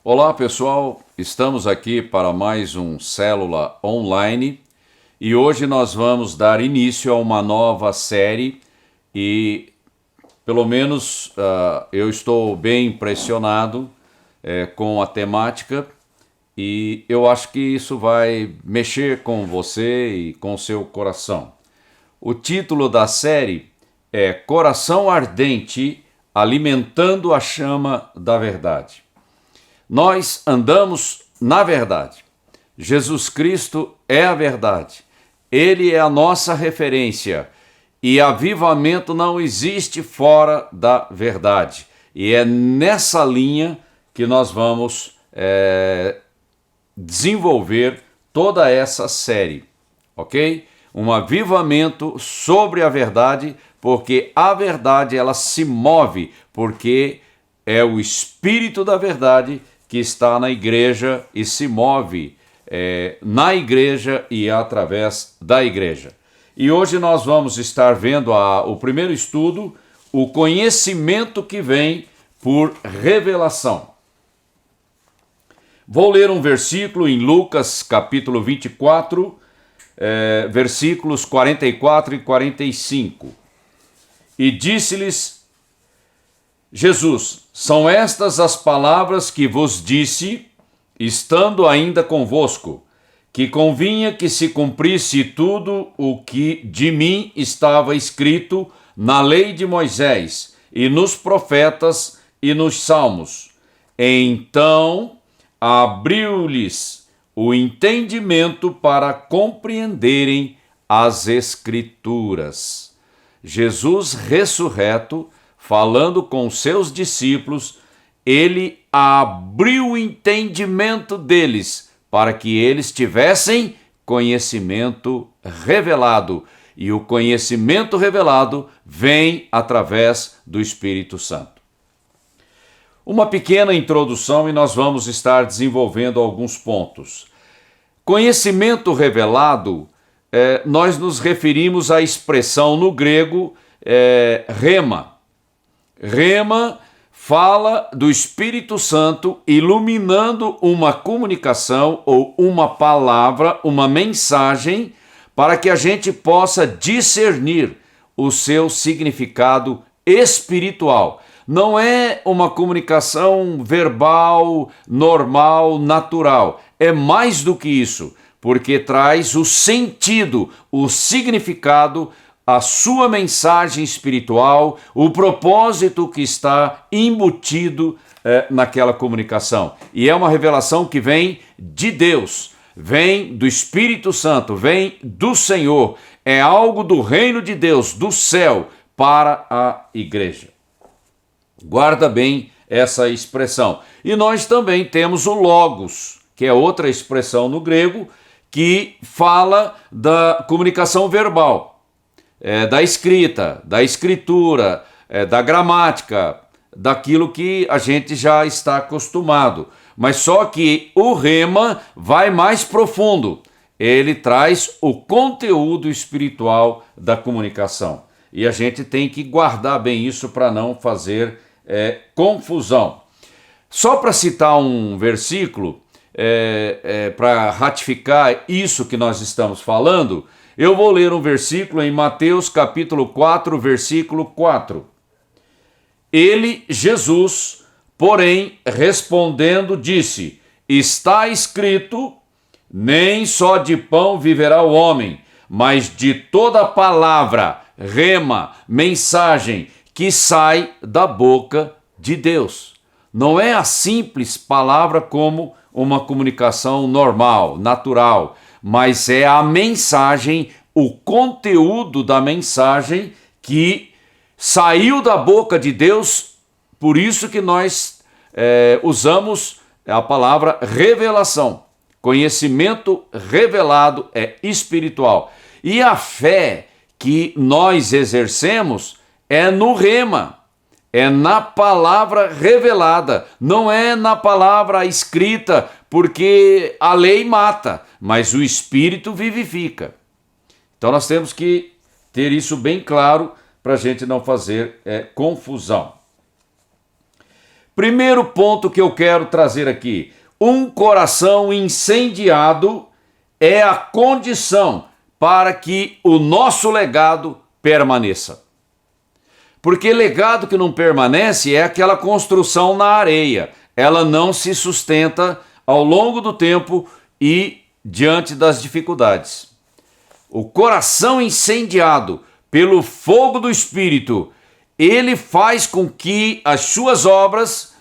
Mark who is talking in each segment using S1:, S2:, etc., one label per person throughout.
S1: Olá pessoal, estamos aqui para mais um Célula Online e hoje nós vamos dar início a uma nova série e pelo menos eu estou bem impressionado com a temática e eu acho que isso vai mexer com você e com o seu coração. O título da série é Coração Ardente, Alimentando a Chama da Verdade. Nós andamos na verdade. Jesus Cristo é a verdade. Ele é a nossa referência. E avivamento não existe fora da verdade. E é nessa linha que nós vamos desenvolver toda essa série. Ok? Um avivamento sobre a verdade, porque a verdade ela se move, porque é o Espírito da verdade que está na igreja e se move na igreja e através da igreja. E hoje nós vamos estar vendo o primeiro estudo, o conhecimento que vem por revelação. Vou ler um versículo em Lucas capítulo 24, versículos 44 e 45. E disse-lhes Jesus: são estas as palavras que vos disse, estando ainda convosco, que convinha que se cumprisse tudo o que de mim estava escrito na lei de Moisés, e nos profetas e nos salmos. Então abriu-lhes o entendimento para compreenderem as Escrituras. Jesus ressurreto, falando com seus discípulos, ele abriu o entendimento deles para que eles tivessem conhecimento revelado. E o conhecimento revelado vem através do Espírito Santo. Uma pequena introdução e nós vamos estar desenvolvendo alguns pontos. Conhecimento revelado, nós nos referimos à expressão no grego rema. Rema fala do Espírito Santo iluminando uma comunicação ou uma palavra, uma mensagem, para que a gente possa discernir o seu significado espiritual. Não é uma comunicação verbal, normal, natural. É mais do que isso, porque traz o sentido, o significado, a sua mensagem espiritual, o propósito que está embutido naquela comunicação. E é uma revelação que vem de Deus, vem do Espírito Santo, vem do Senhor. É algo do reino de Deus, do céu, para a igreja. Guarda bem essa expressão. E nós também temos o logos, que é outra expressão no grego, que fala da comunicação verbal. Da escrita, da escritura, da gramática, daquilo que a gente já está acostumado. Mas só que o rema vai mais profundo. Ele traz o conteúdo espiritual da comunicação. E a gente tem que guardar bem isso para não fazer confusão. Só para citar um versículo, para ratificar isso que nós estamos falando, eu vou ler um versículo em Mateus capítulo 4, versículo 4. Ele, Jesus, porém, respondendo, disse: está escrito, nem só de pão viverá o homem, mas de toda palavra, rema, mensagem, que sai da boca de Deus. Não é a simples palavra como uma comunicação normal, natural, mas é a mensagem, o conteúdo da mensagem que saiu da boca de Deus, por isso que nós usamos a palavra revelação. Conhecimento revelado é espiritual. E a fé que nós exercemos é no rema, é na palavra revelada, não é na palavra escrita, porque a lei mata, mas o Espírito vivifica. Então nós temos que ter isso bem claro para a gente não fazer confusão. Primeiro ponto que eu quero trazer aqui: um coração incendiado é a condição para que o nosso legado permaneça. Porque legado que não permanece é aquela construção na areia. Ela não se sustenta ao longo do tempo e diante das dificuldades. O coração incendiado pelo fogo do Espírito, ele faz com que as suas obras,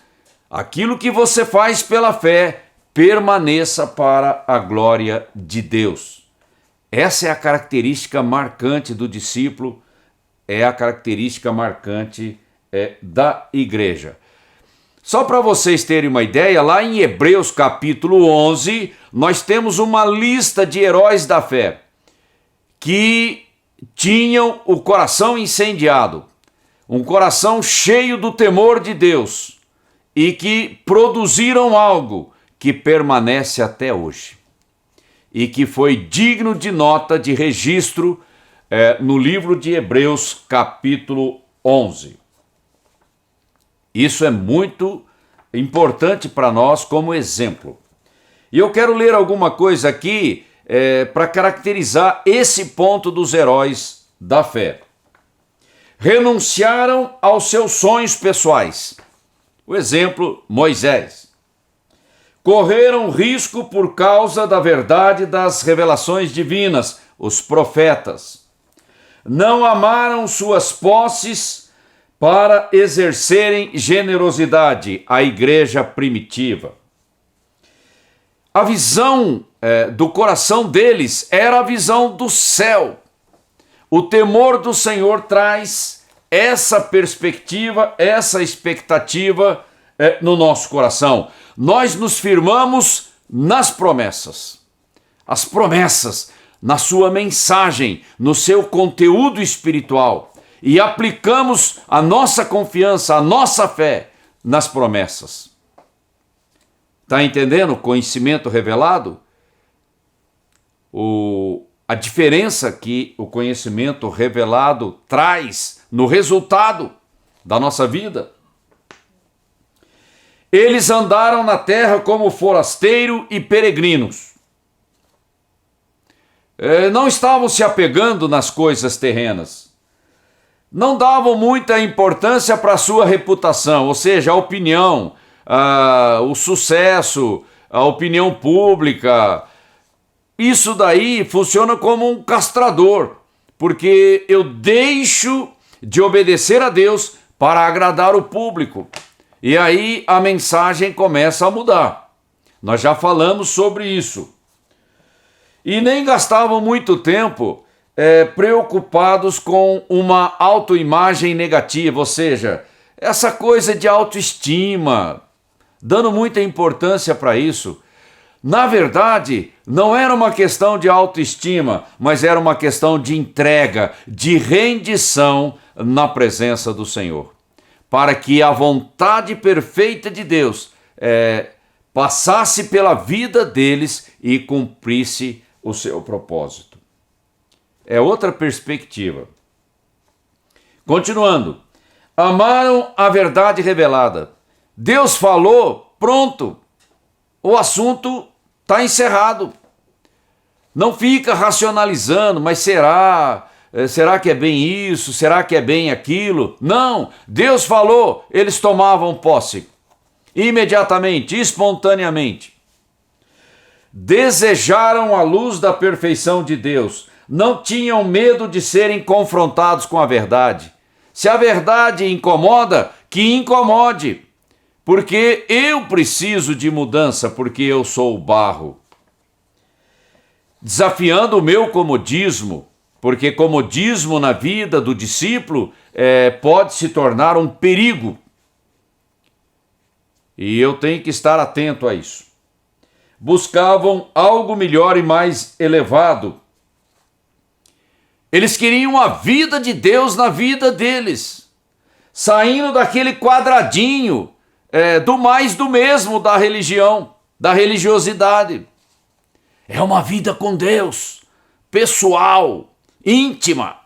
S1: aquilo que você faz pela fé, permaneça para a glória de Deus. Essa é a característica marcante do discípulo, é a característica marcante da igreja. Só para vocês terem uma ideia, lá em Hebreus capítulo 11, nós temos uma lista de heróis da fé que tinham o coração incendiado, um coração cheio do temor de Deus e que produziram algo que permanece até hoje e que foi digno de nota, de registro no livro de Hebreus capítulo 11. Isso é muito importante para nós como exemplo. E eu quero ler alguma coisa aqui para caracterizar esse ponto dos heróis da fé. Renunciaram aos seus sonhos pessoais. O exemplo, Moisés. Correram risco por causa da verdade das revelações divinas, os profetas. Não amaram suas posses para exercerem generosidade, a igreja primitiva. A visão do coração deles era a visão do céu. O temor do Senhor traz essa perspectiva, essa expectativa no nosso coração. Nós nos firmamos nas promessas. As promessas, na sua mensagem, no seu conteúdo espiritual. E aplicamos a nossa confiança, a nossa fé nas promessas. Está entendendo o conhecimento revelado? A diferença que o conhecimento revelado traz no resultado da nossa vida. Eles andaram na terra como forasteiro e peregrinos. Não estavam se apegando nas coisas terrenas. Não davam muita importância para a sua reputação, ou seja, a opinião, o sucesso, a opinião pública. Isso daí funciona como um castrador, porque eu deixo de obedecer a Deus para agradar o público. E aí a mensagem começa a mudar. Nós já falamos sobre isso. E nem gastavam muito tempo preocupados com uma autoimagem negativa, ou seja, essa coisa de autoestima, dando muita importância para isso. Na verdade, não era uma questão de autoestima, mas era uma questão de entrega, de rendição na presença do Senhor, para que a vontade perfeita de Deus passasse pela vida deles e cumprisse o seu propósito. É outra perspectiva. Continuando. Amaram a verdade revelada. Deus falou, pronto. O assunto está encerrado. Não fica racionalizando, mas será que é bem isso? Será que é bem aquilo? Não, Deus falou, eles tomavam posse. Imediatamente, espontaneamente. Desejaram a luz da perfeição de Deus. Não tinham medo de serem confrontados com a verdade. Se a verdade incomoda, que incomode. Porque eu preciso de mudança, porque eu sou o barro. Desafiando o meu comodismo, porque comodismo na vida do discípulo pode se tornar um perigo. E eu tenho que estar atento a isso. Buscavam algo melhor e mais elevado. Eles queriam a vida de Deus na vida deles, saindo daquele quadradinho do mais do mesmo da religião, da religiosidade. É uma vida com Deus, pessoal, íntima,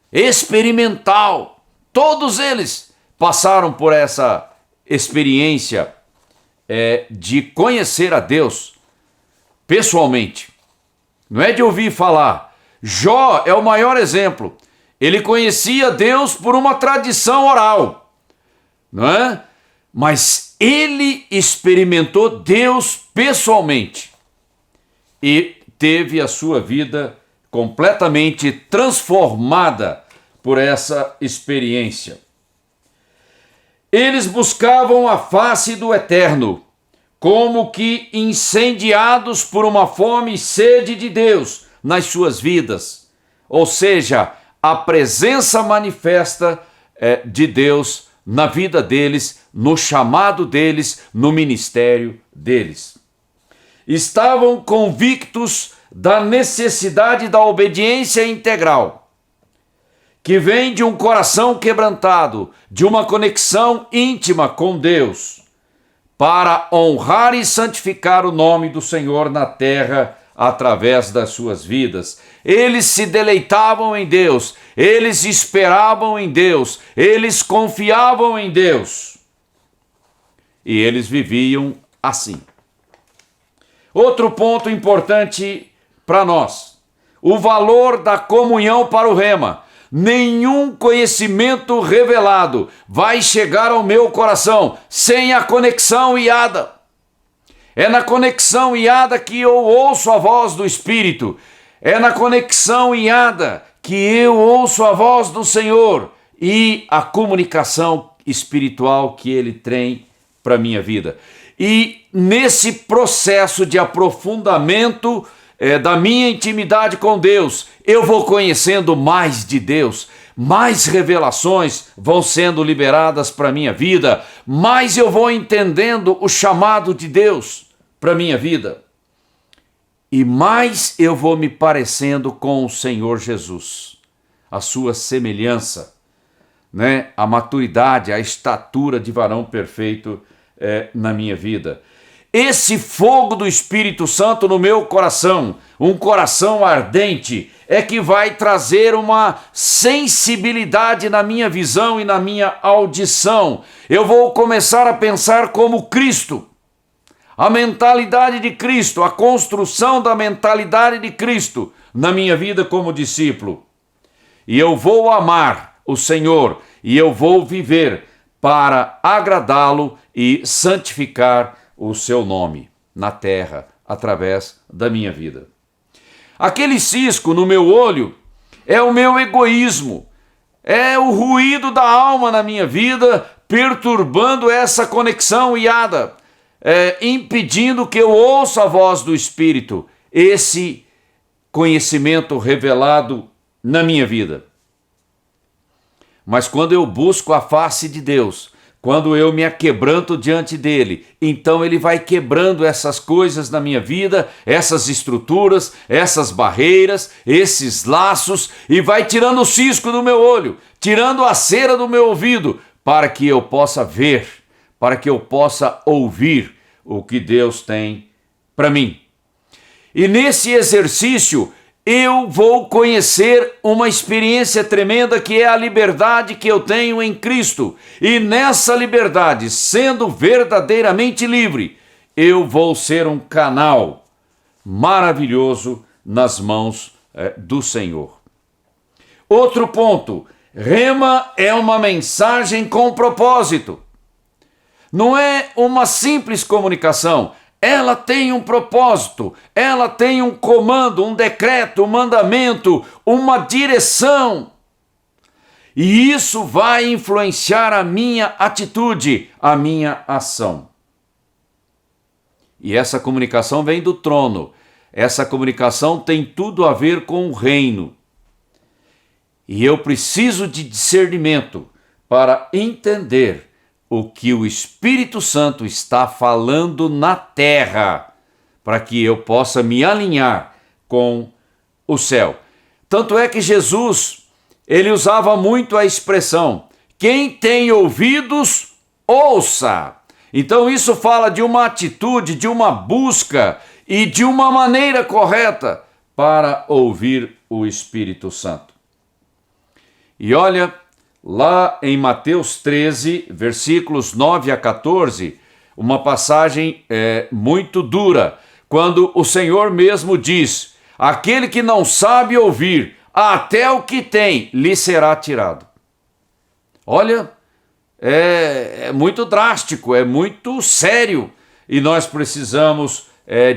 S1: experimental. Todos eles passaram por essa experiência de conhecer a Deus pessoalmente. Não é de ouvir falar. Jó é o maior exemplo. Ele conhecia Deus por uma tradição oral, não é? Mas ele experimentou Deus pessoalmente e teve a sua vida completamente transformada por essa experiência. Eles buscavam a face do Eterno, como que incendiados por uma fome e sede de Deus nas suas vidas. Ou seja, a presença manifesta de Deus na vida deles, no chamado deles, no ministério deles. Estavam convictos da necessidade da obediência integral, que vem de um coração quebrantado, de uma conexão íntima com Deus, para honrar e santificar o nome do Senhor na terra através das suas vidas. Eles se deleitavam em Deus, eles esperavam em Deus, eles confiavam em Deus. E eles viviam assim. Outro ponto importante para nós: o valor da comunhão para o Rema. Nenhum conhecimento revelado vai chegar ao meu coração sem a conexão iada. É na conexão iada que eu ouço a voz do Espírito. É na conexão iada que eu ouço a voz do Senhor e a comunicação espiritual que Ele tem para a minha vida. E nesse processo de aprofundamento da minha intimidade com Deus, eu vou conhecendo mais de Deus, mais revelações vão sendo liberadas para a minha vida, mais eu vou entendendo o chamado de Deus para a minha vida. E mais eu vou me parecendo com o Senhor Jesus, a sua semelhança, né? A maturidade, a estatura de varão perfeito na minha vida. Esse fogo do Espírito Santo no meu coração, um coração ardente, é que vai trazer uma sensibilidade na minha visão e na minha audição. Eu vou começar a pensar como Cristo. A mentalidade de Cristo, a construção da mentalidade de Cristo na minha vida como discípulo. E eu vou amar o Senhor e eu vou viver para agradá-lo e santificar o seu nome na terra através da minha vida. Aquele cisco no meu olho é o meu egoísmo, é o ruído da alma na minha vida perturbando essa conexão iada, impedindo que eu ouça a voz do Espírito, esse conhecimento revelado na minha vida. Mas quando eu busco a face de Deus, quando eu me aquebranto diante dele, então ele vai quebrando essas coisas na minha vida, essas estruturas, essas barreiras, esses laços, e vai tirando o cisco do meu olho, tirando a cera do meu ouvido, para que eu possa ver, para que eu possa ouvir o que Deus tem para mim. E nesse exercício, eu vou conhecer uma experiência tremenda que é a liberdade que eu tenho em Cristo. E nessa liberdade, sendo verdadeiramente livre, eu vou ser um canal maravilhoso nas mãos do Senhor. Outro ponto: Rema é uma mensagem com propósito. Não é uma simples comunicação. Ela tem um propósito, ela tem um comando, um decreto, um mandamento, uma direção. E isso vai influenciar a minha atitude, a minha ação. E essa comunicação vem do trono. Essa comunicação tem tudo a ver com o reino. E eu preciso de discernimento para entender o que o Espírito Santo está falando na terra, para que eu possa me alinhar com o céu. Tanto é que Jesus, ele usava muito a expressão: quem tem ouvidos, ouça. Então isso fala de uma atitude, de uma busca e de uma maneira correta para ouvir o Espírito Santo. E olha, lá em Mateus 13, versículos 9 a 14, uma passagem muito dura, quando o Senhor mesmo diz: aquele que não sabe ouvir, até o que tem lhe será tirado. Olha, é muito drástico, é muito sério, e nós precisamos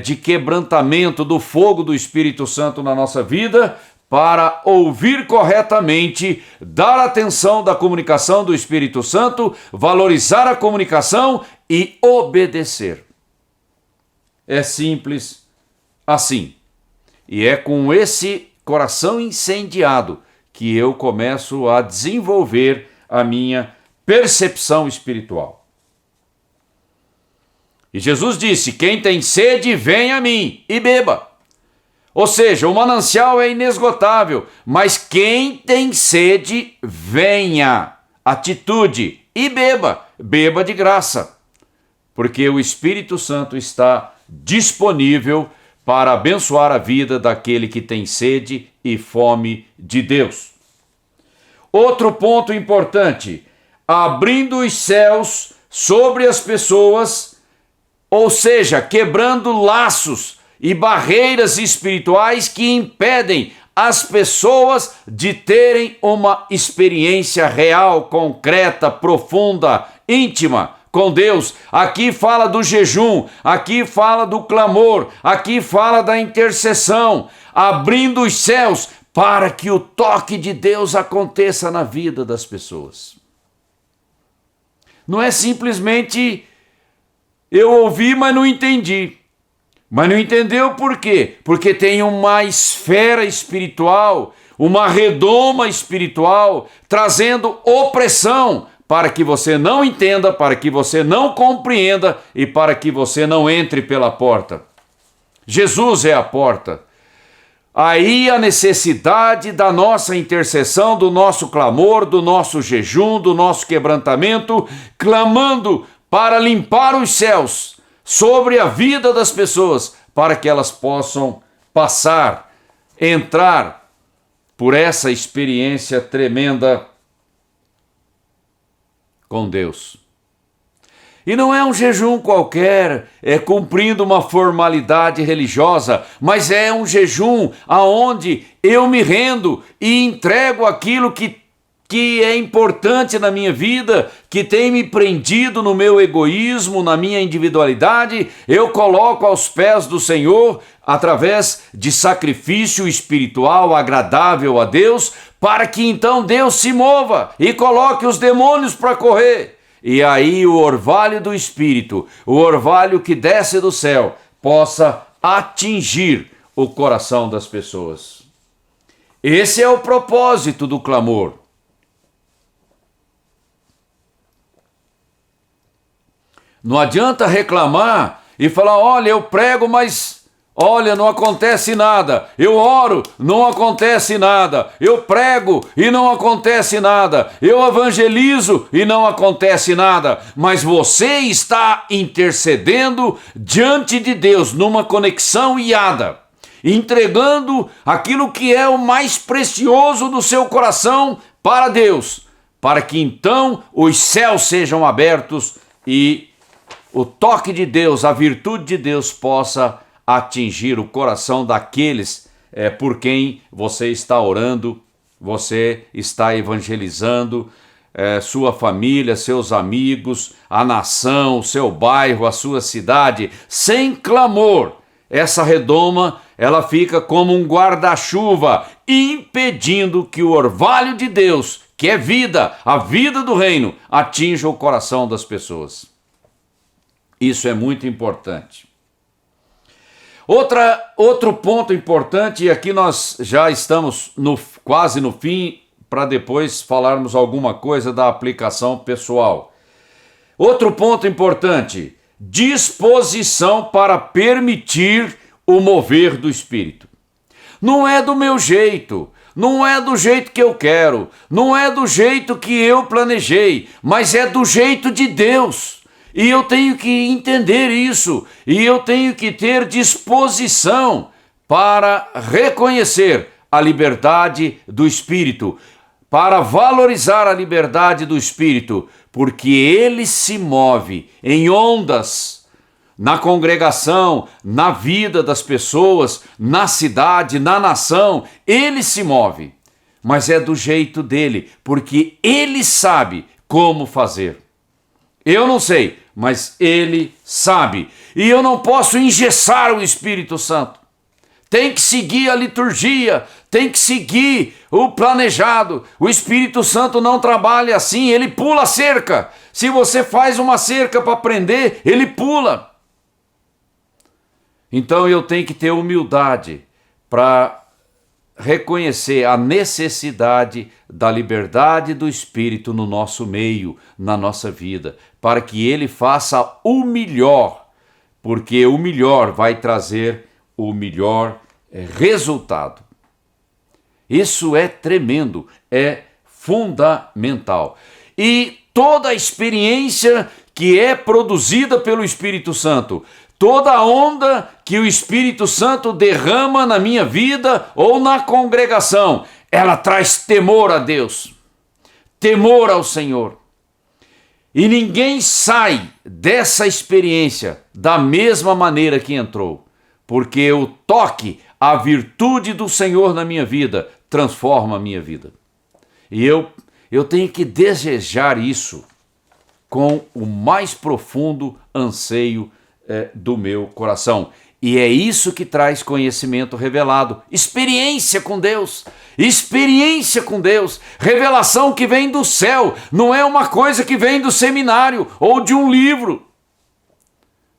S1: de quebrantamento do fogo do Espírito Santo na nossa vida para ouvir corretamente, dar atenção da comunicação do Espírito Santo, valorizar a comunicação e obedecer. É simples assim. E é com esse coração incendiado que eu começo a desenvolver a minha percepção espiritual. E Jesus disse: quem tem sede, vem a mim e beba. Ou seja, o manancial é inesgotável, mas quem tem sede, venha. Atitude, e beba. Beba de graça. Porque o Espírito Santo está disponível para abençoar a vida daquele que tem sede e fome de Deus. Outro ponto importante: abrindo os céus sobre as pessoas, ou seja, quebrando laços e barreiras espirituais que impedem as pessoas de terem uma experiência real, concreta, profunda, íntima com Deus. Aqui fala do jejum, aqui fala do clamor, aqui fala da intercessão, abrindo os céus para que o toque de Deus aconteça na vida das pessoas. Não é simplesmente eu ouvi, mas não entendi. Mas não entendeu por quê? Porque tem uma esfera espiritual, uma redoma espiritual, trazendo opressão para que você não entenda, para que você não compreenda e para que você não entre pela porta. Jesus é a porta. Aí a necessidade da nossa intercessão, do nosso clamor, do nosso jejum, do nosso quebrantamento, clamando para limpar os céus sobre a vida das pessoas, para que elas possam passar, entrar por essa experiência tremenda com Deus. E não é um jejum qualquer, cumprindo uma formalidade religiosa, mas é um jejum aonde eu me rendo e entrego aquilo que é importante na minha vida, que tem me prendido no meu egoísmo, na minha individualidade, eu coloco aos pés do Senhor, através de sacrifício espiritual agradável a Deus, para que então Deus se mova e coloque os demônios para correr. E aí o orvalho do Espírito, o orvalho que desce do céu, possa atingir o coração das pessoas. Esse é o propósito do clamor. Não adianta reclamar e falar: olha, eu prego, mas olha, não acontece nada. Eu oro, não acontece nada. Eu prego e não acontece nada. Eu evangelizo e não acontece nada. Mas você está intercedendo diante de Deus numa conexão iada, entregando aquilo que é o mais precioso do seu coração para Deus, para que então os céus sejam abertos e o toque de Deus, a virtude de Deus possa atingir o coração daqueles por quem você está orando, você está evangelizando, sua família, seus amigos, a nação, o seu bairro, a sua cidade. Sem clamor, essa redoma, ela fica como um guarda-chuva, impedindo que o orvalho de Deus, que é vida, a vida do reino, atinja o coração das pessoas. Isso é muito importante. Outro ponto importante, e aqui nós já estamos quase no fim, para depois falarmos alguma coisa da aplicação pessoal. Outro ponto importante: disposição para permitir o mover do Espírito. Não é do meu jeito, não é do jeito que eu quero, não é do jeito que eu planejei, mas é do jeito de Deus. E eu tenho que entender isso, e eu tenho que ter disposição para reconhecer a liberdade do Espírito, para valorizar a liberdade do Espírito, porque ele se move em ondas na congregação, na vida das pessoas, na cidade, na nação. Ele se move, mas é do jeito dele, porque ele sabe como fazer. Eu não sei, mas ele sabe. E eu não posso engessar o Espírito Santo. Tem que seguir a liturgia, tem que seguir o planejado. O Espírito Santo não trabalha assim, ele pula a cerca. Se você faz uma cerca para prender, ele pula. Então eu tenho que ter humildade para reconhecer a necessidade da liberdade do Espírito no nosso meio, na nossa vida, para que ele faça o melhor, porque o melhor vai trazer o melhor resultado. Isso é tremendo, é fundamental. E toda a experiência que é produzida pelo Espírito Santo, toda a onda que o Espírito Santo derrama na minha vida ou na congregação, ela traz temor a Deus, temor ao Senhor. E ninguém sai dessa experiência da mesma maneira que entrou, porque o toque, a virtude do Senhor na minha vida, transforma a minha vida. E eu tenho que desejar isso com o mais profundo anseio do meu coração. E é isso que traz conhecimento revelado, experiência com Deus, revelação que vem do céu, não é uma coisa que vem do seminário ou de um livro,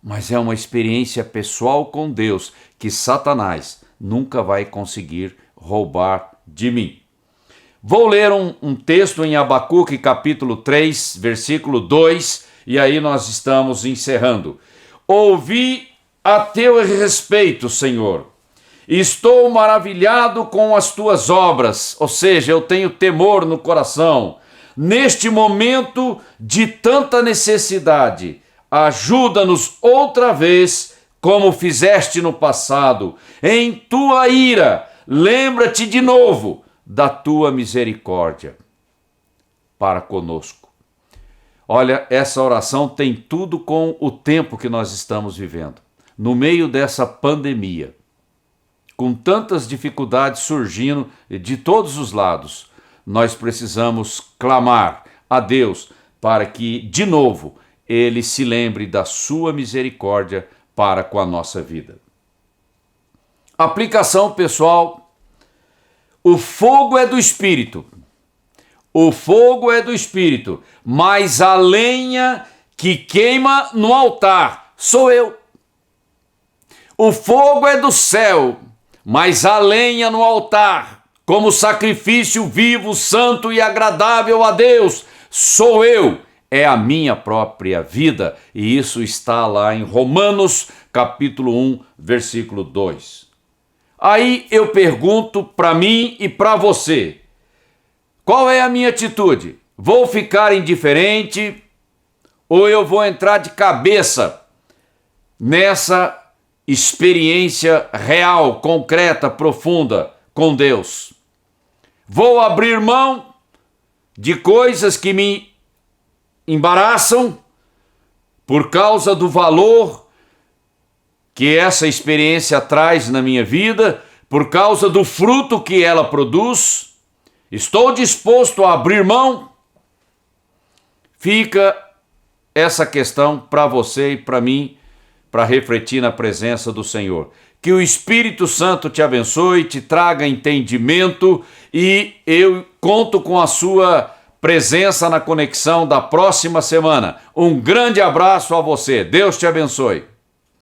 S1: mas é uma experiência pessoal com Deus que Satanás nunca vai conseguir roubar de mim. Vou ler um texto em Abacuque capítulo 3, versículo 2, e aí nós estamos encerrando. Ouvi a teu respeito, Senhor. Estou maravilhado com as tuas obras, ou seja, eu tenho temor no coração. Neste momento de tanta necessidade, ajuda-nos outra vez, como fizeste no passado. Em tua ira, lembra-te de novo da tua misericórdia para conosco. Olha, essa oração tem tudo com o tempo que nós estamos vivendo. No meio dessa pandemia, com tantas dificuldades surgindo de todos os lados, nós precisamos clamar a Deus para que, de novo, Ele se lembre da sua misericórdia para com a nossa vida. Aplicação pessoal: o fogo é do Espírito. O fogo é do Espírito, mas a lenha que queima no altar sou eu. O fogo é do céu, mas a lenha no altar, como sacrifício vivo, santo e agradável a Deus, sou eu. É a minha própria vida, e isso está lá em Romanos, capítulo 1, versículo 2. Aí eu pergunto para mim e para você, qual é a minha atitude? Vou ficar indiferente ou eu vou entrar de cabeça nessa experiência real, concreta, profunda com Deus? Vou abrir mão de coisas que me embaraçam por causa do valor que essa experiência traz na minha vida, por causa do fruto que ela produz? Estou disposto a abrir mão? Fica essa questão para você e para mim, para refletir na presença do Senhor. Que o Espírito Santo te abençoe, te traga entendimento, e eu conto com a sua presença na conexão da próxima semana. Um grande abraço a você. Deus te abençoe.